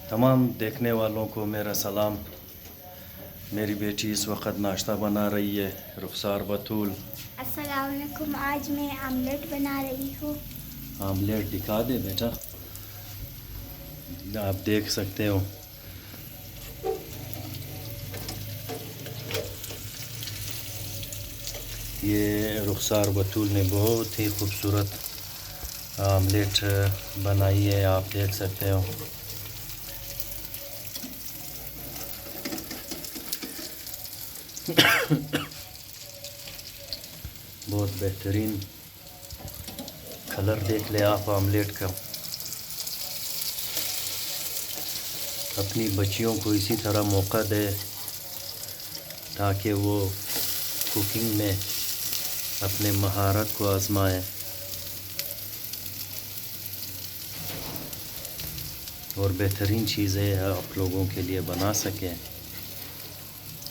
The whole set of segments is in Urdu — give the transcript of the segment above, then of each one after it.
تمام دیکھنے والوں کو میرا سلام۔ میری بیٹی اس وقت ناشتہ بنا رہی ہے، رخسار بطول۔ السلام علیکم، آج میں آملیٹ بنا رہی ہوں۔ آملیٹ دکھا دے بیٹا، آپ دیکھ سکتے ہو۔ یہ رخسار بطول نے بہت ہی خوبصورت آملیٹ بنائی ہے، آپ دیکھ سکتے ہو۔ بہت بہترین کلر دیکھ لے آپ آملیٹ کا۔ اپنی بچیوں کو اسی طرح موقع دے تاکہ وہ کوکنگ میں اپنے مہارت کو آزمائیں اور بہترین چیزیں آپ لوگوں کے لیے بنا سکیں۔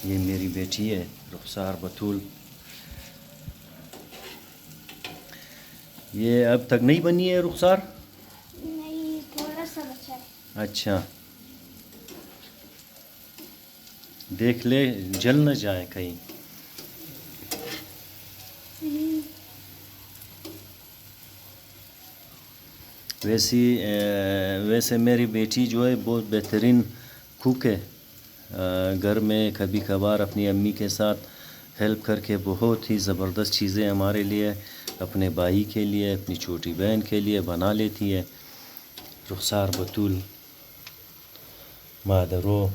یہ میری بیٹی ہے رخسار بطول۔ یہ اب تک نہیں بنی ہے رخسار؟ نہیں، تھوڑا سا بچا ہے۔ اچھا، دیکھ لے جل نہ جائے کہیں۔ ویسے میری بیٹی جو ہے بہت بہترین کوک ہے۔ گھر میں کبھی کبھار اپنی امی کے ساتھ ہیلپ کر کے بہت ہی زبردست چیزیں ہمارے لیے، اپنے بھائی کے لیے، اپنی چھوٹی بہن کے لیے بنا لیتی ہے رخسار بطول مادرو۔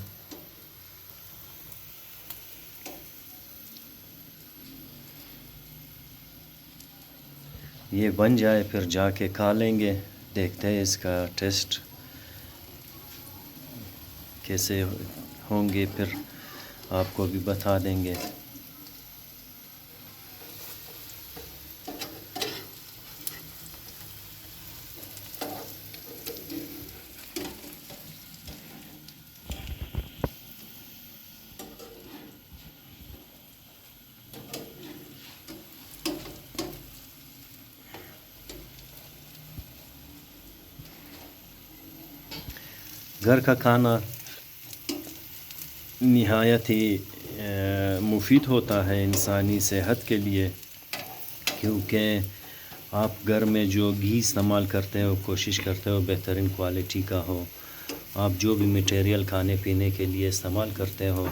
یہ بن جائے پھر جا کے کھا لیں گے، دیکھتے ہیں اس کا ٹیسٹ کیسے ہوں گے، پھر آپ کو بھی بتا دیں گے۔ گھر کا کھانا نہایت ہی مفید ہوتا ہے انسانی صحت کے لیے، کیونکہ آپ گھر میں جو گھی استعمال کرتے ہو کوشش کرتے ہو بہترین کوالٹی کا ہو۔ آپ جو بھی مٹیریل کھانے پینے کے لیے استعمال کرتے ہو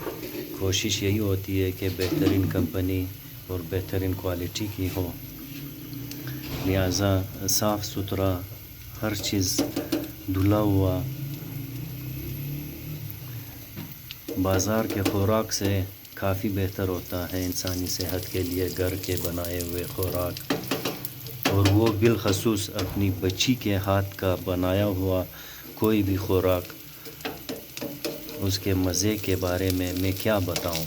کوشش یہی ہوتی ہے کہ بہترین کمپنی اور بہترین کوالٹی کی ہو، لہٰذا صاف ستھرا ہر چیز دھلا ہوا بازار کے خوراک سے کافی بہتر ہوتا ہے انسانی صحت کے لیے گھر کے بنائے ہوئے خوراک، اور وہ بالخصوص اپنی بچی کے ہاتھ کا بنایا ہوا کوئی بھی خوراک، اس کے مزے کے بارے میں کیا بتاؤں۔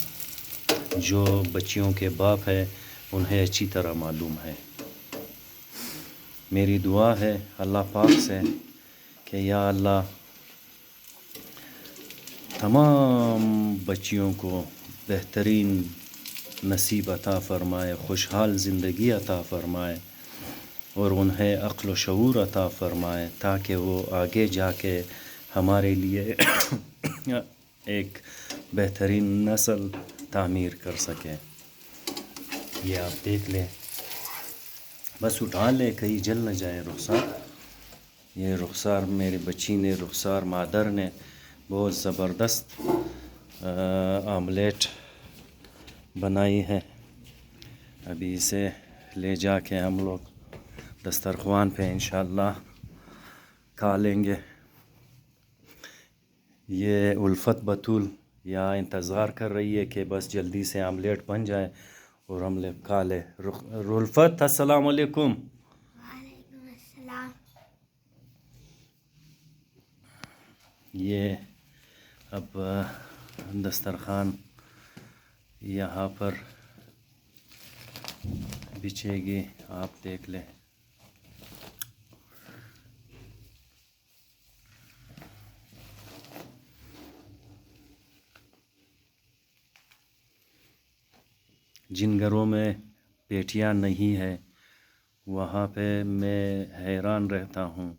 جو بچیوں کے باپ ہے انہیں اچھی طرح معلوم ہے۔ میری دعا ہے اللہ پاک سے کہ یا اللہ تمام بچیوں کو بہترین نصیب عطا فرمائے، خوشحال زندگی عطا فرمائے، اور انہیں عقل و شعور عطا فرمائے تاکہ وہ آگے جا کے ہمارے لیے ایک بہترین نسل تعمیر کر سکیں۔ یہ آپ دیکھ لیں، بس اٹھا لے کہیں جل نہ جائے رخسار۔ یہ رخسار میری بچی نے، رخسار مادر نے بہت زبردست آملیٹ بنائی ہے۔ ابھی اسے لے جا کے ہم لوگ دسترخوان پہ انشاءاللہ کھا لیں گے۔ یہ الفت بطول یہاں انتظار کر رہی ہے کہ بس جلدی سے آملیٹ بن جائے اور ہم لوگ کھا لیں۔ الفت السلام علیکم۔ وعلیکم السلام۔ یہ اب دسترخوان یہاں پر بچھے گی، آپ دیکھ لیں۔ جن گھروں میں بیٹیاں نہیں ہے وہاں پہ میں حیران رہتا ہوں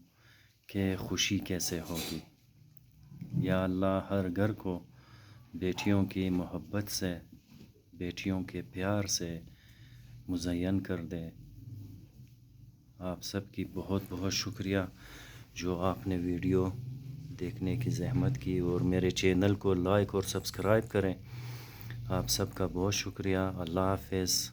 کہ خوشی کیسے ہوگی۔ یا اللہ ہر گھر کو بیٹیوں کی محبت سے، بیٹیوں کے پیار سے مزین کر دے۔ آپ سب کی بہت بہت شکریہ جو آپ نے ویڈیو دیکھنے کی زحمت کی، اور میرے چینل کو لائک اور سبسکرائب کریں۔ آپ سب کا بہت شکریہ۔ اللہ حافظ۔